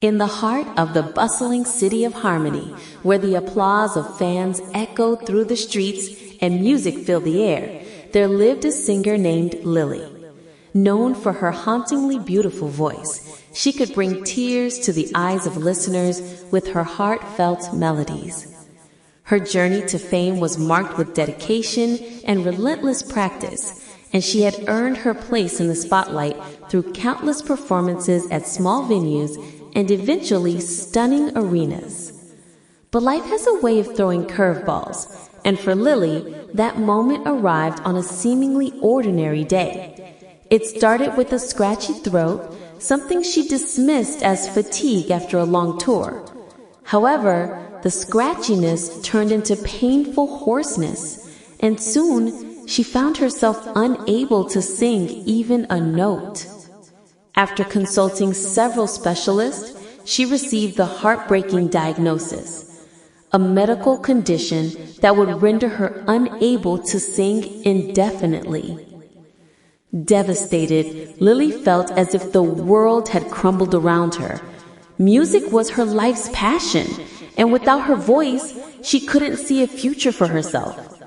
In the heart of the bustling city of Harmony, where the applause of fans echoed through the streets and music filled the air, there lived a singer named Lily. Known for her hauntingly beautiful voice, she could bring tears to the eyes of listeners with her heartfelt melodies. Her journey to fame was marked with dedication and relentless practice, and she had earned her place in the spotlight through countless performances at small venues and eventually stunning arenas. But life has a way of throwing curveballs, and for Lily, that moment arrived on a seemingly ordinary day. It started with a scratchy throat, something she dismissed as fatigue after a long tour. However, the scratchiness turned into painful hoarseness, and soon she found herself unable to sing even a note. After consulting several specialists, she received the heartbreaking diagnosis, a medical condition that would render her unable to sing indefinitely. Devastated, Lily felt as if the world had crumbled around her. Music was her life's passion, and without her voice, she couldn't see a future for herself.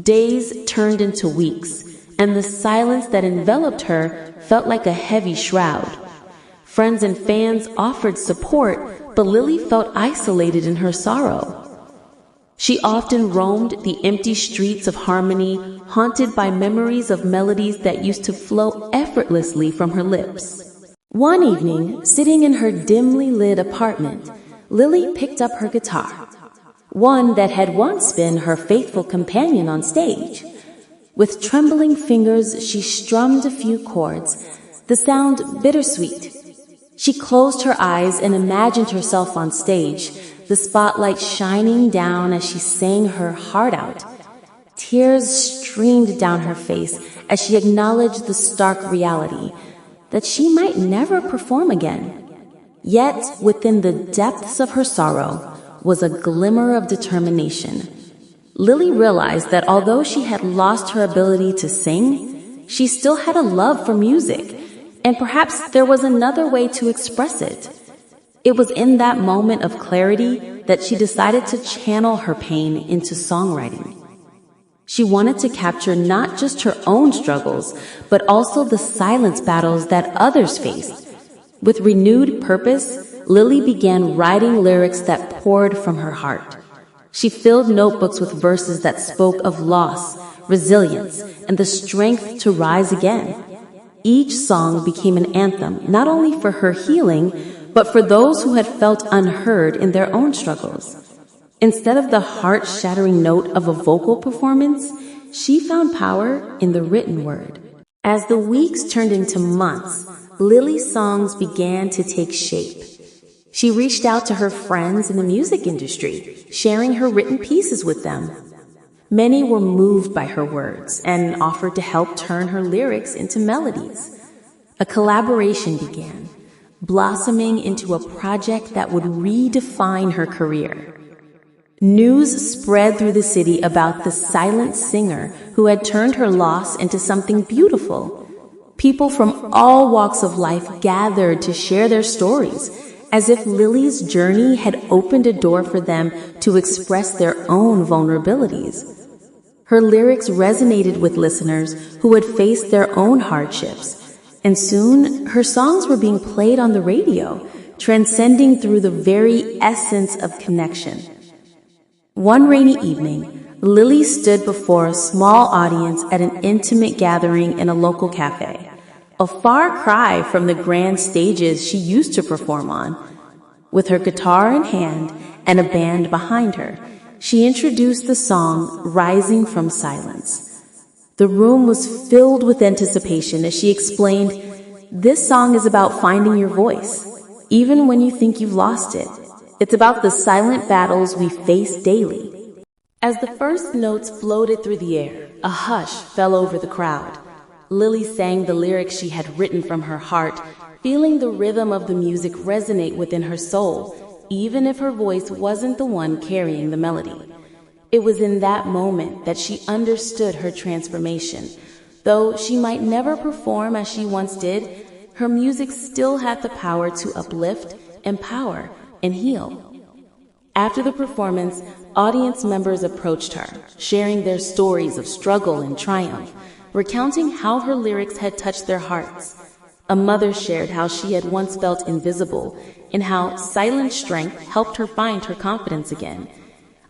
Days turned into weeks, and the silence that enveloped her felt like a heavy shroud. Friends and fans offered support, but Lily felt isolated in her sorrow. She often roamed the empty streets of Harmony, haunted by memories of melodies that used to flow effortlessly from her lips. One evening, sitting in her dimly lit apartment, Lily picked up her guitar, one that had once been her faithful companion on stage. With trembling fingers, she strummed a few chords, the sound bittersweet. She closed her eyes and imagined herself on stage, the spotlight shining down as she sang her heart out. Tears streamed down her face as she acknowledged the stark reality that she might never perform again. Yet, within the depths of her sorrow was a glimmer of determination. Lily realized that although she had lost her ability to sing, she still had a love for music, and perhaps there was another way to express it. It was in that moment of clarity that she decided to channel her pain into songwriting. She wanted to capture not just her own struggles, but also the silence battles that others faced. With renewed purpose, Lily began writing lyrics that poured from her heart. She filled notebooks with verses that spoke of loss, resilience, and the strength to rise again. Each song became an anthem, not only for her healing, but for those who had felt unheard in their own struggles. Instead of the heart-shattering note of a vocal performance, she found power in the written word. As the weeks turned into months, Lily's songs began to take shape. She reached out to her friends in the music industry, sharing her written pieces with them. Many were moved by her words and offered to help turn her lyrics into melodies. A collaboration began, blossoming into a project that would redefine her career. News spread through the city about the silent singer who had turned her loss into something beautiful. People from all walks of life gathered to share their stories, as if Lily's journey had opened a door for them to express their own vulnerabilities. Her lyrics resonated with listeners who had faced their own hardships, and soon her songs were being played on the radio, transcending through the very essence of connection. One rainy evening, Lily stood before a small audience at an intimate gathering in a local cafe, a far cry from the grand stages she used to perform on. With her guitar in hand and a band behind her, she introduced the song Rising from Silence. The room was filled with anticipation as she explained, "This song is about finding your voice, even when you think you've lost it. It's about the silent battles we face daily." As the first notes floated through the air, a hush fell over the crowd. Lily sang the lyrics she had written from her heart, feeling the rhythm of the music resonate within her soul, even if her voice wasn't the one carrying the melody. It was in that moment that she understood her transformation. Though she might never perform as she once did, her music still had the power to uplift empower, and heal. After the performance, audience members approached her, sharing their stories of struggle and triumph, recounting how her lyrics had touched their hearts. A mother shared how she had once felt invisible and how silent strength helped her find her confidence again.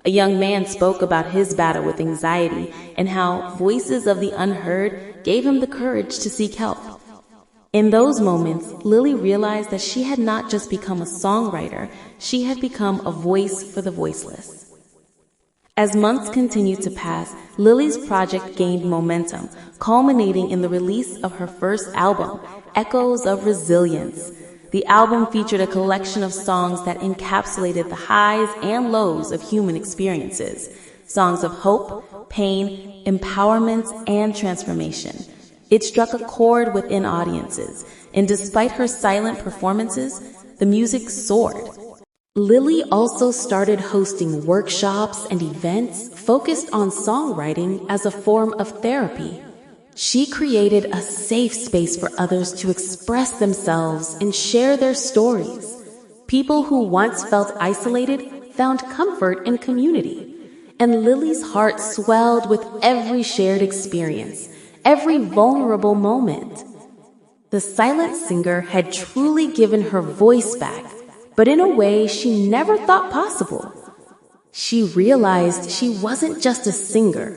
A young man spoke about his battle with anxiety and how voices of the unheard gave him the courage to seek help. In those moments, Lily realized that she had not just become a songwriter, she had become a voice for the voiceless. As months continued to pass, Lily's project gained momentum, culminating in the release of her first album, Echoes of Resilience. The album featured a collection of songs that encapsulated the highs and lows of human experiences, songs of hope, pain, empowerment, and transformation. It struck a chord within audiences, and despite her silent performances, the music soared. Lily also started hosting workshops and events focused on songwriting as a form of therapy. She created a safe space for others to express themselves and share their stories. People who once felt isolated found comfort in community, and Lily's heart swelled with every shared experience, every vulnerable moment. The silent singer had truly given her voice back, but in a way she never thought possible. She realized she wasn't just a singer.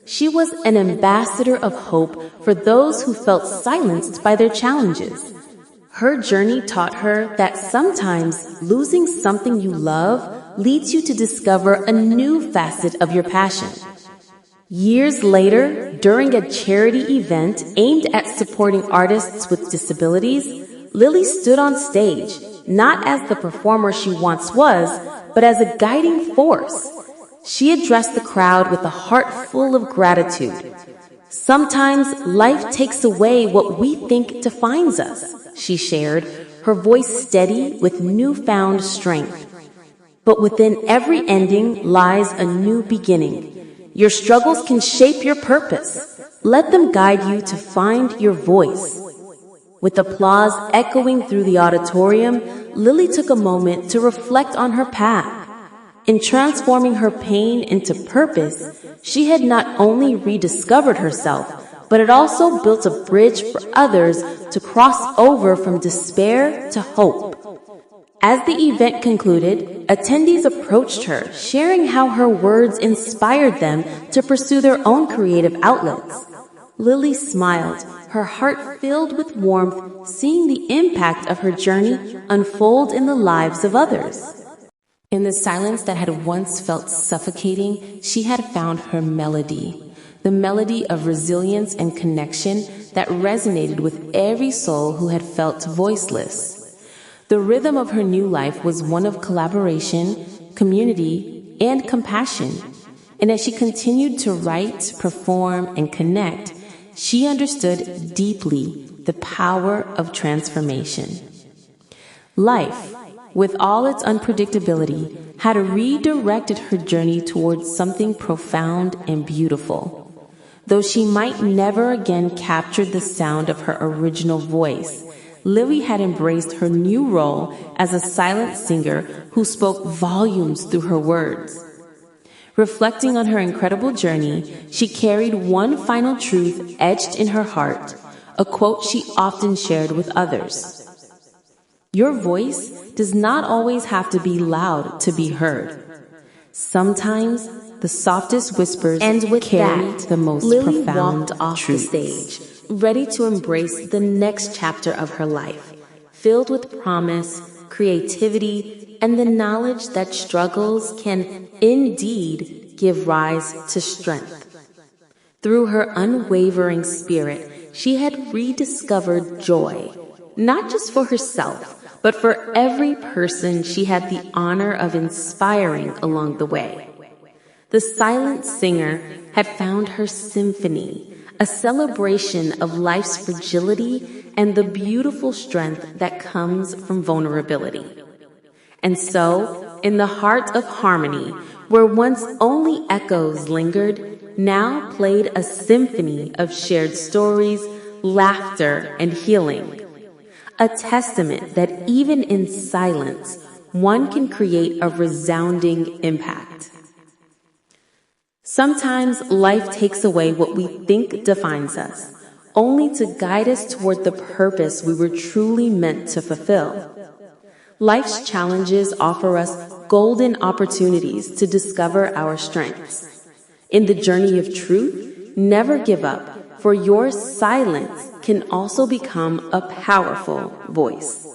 She was an ambassador of hope for those who felt silenced by their challenges. Her journey taught her that sometimes losing something you love leads you to discover a new facet of your passion. Years later, during a charity event aimed at supporting artists with disabilities, Lily stood on stage, not as the performer she once was, but as a guiding force. She addressed the crowd with a heart full of gratitude. Sometimes life takes away what we think defines us, she shared, her voice steady with newfound strength. But within every ending lies a new beginning. Your struggles can shape your purpose. Let them guide you to find your voice. With applause echoing through the auditorium, Lily took a moment to reflect on her path. In transforming her pain into purpose, she had not only rediscovered herself, but it also built a bridge for others to cross over from despair to hope. As the event concluded, attendees approached her, sharing how her words inspired them to pursue their own creative outlets. Lily smiled, her heart filled with warmth, seeing the impact of her journey unfold in the lives of others. In the silence that had once felt suffocating, she had found her melody, the melody of resilience and connection that resonated with every soul who had felt voiceless. The rhythm of her new life was one of collaboration, community, and compassion. And as she continued to write, perform, and connect, she understood deeply the power of transformation. Life, with all its unpredictability, had redirected her journey towards something profound and beautiful. Though she might never again capture the sound of her original voice, Lily had embraced her new role as a silent singer who spoke volumes through her words. Reflecting on her incredible journey, she carried one final truth etched in her heart, a quote she often shared with others. Your voice does not always have to be loud to be heard. Sometimes the softest whispers carry the most Lily profound walked off truths. The stage, ready to embrace the next chapter of her life, filled with promise, creativity, and the knowledge that struggles can indeed give rise to strength. Through her unwavering spirit, she had rediscovered joy, not just for herself, but for every person she had the honor of inspiring along the way. The silent singer had found her symphony, a celebration of life's fragility and the beautiful strength that comes from vulnerability. And so, in the heart of harmony, where once only echoes lingered, now played a symphony of shared stories, laughter, and healing. A testament that even in silence, one can create a resounding impact. Sometimes life takes away what we think defines us, only to guide us toward the purpose we were truly meant to fulfill. Life's challenges offer us golden opportunities to discover our strengths. In the journey of truth, never give up, for your silence can also become a powerful voice.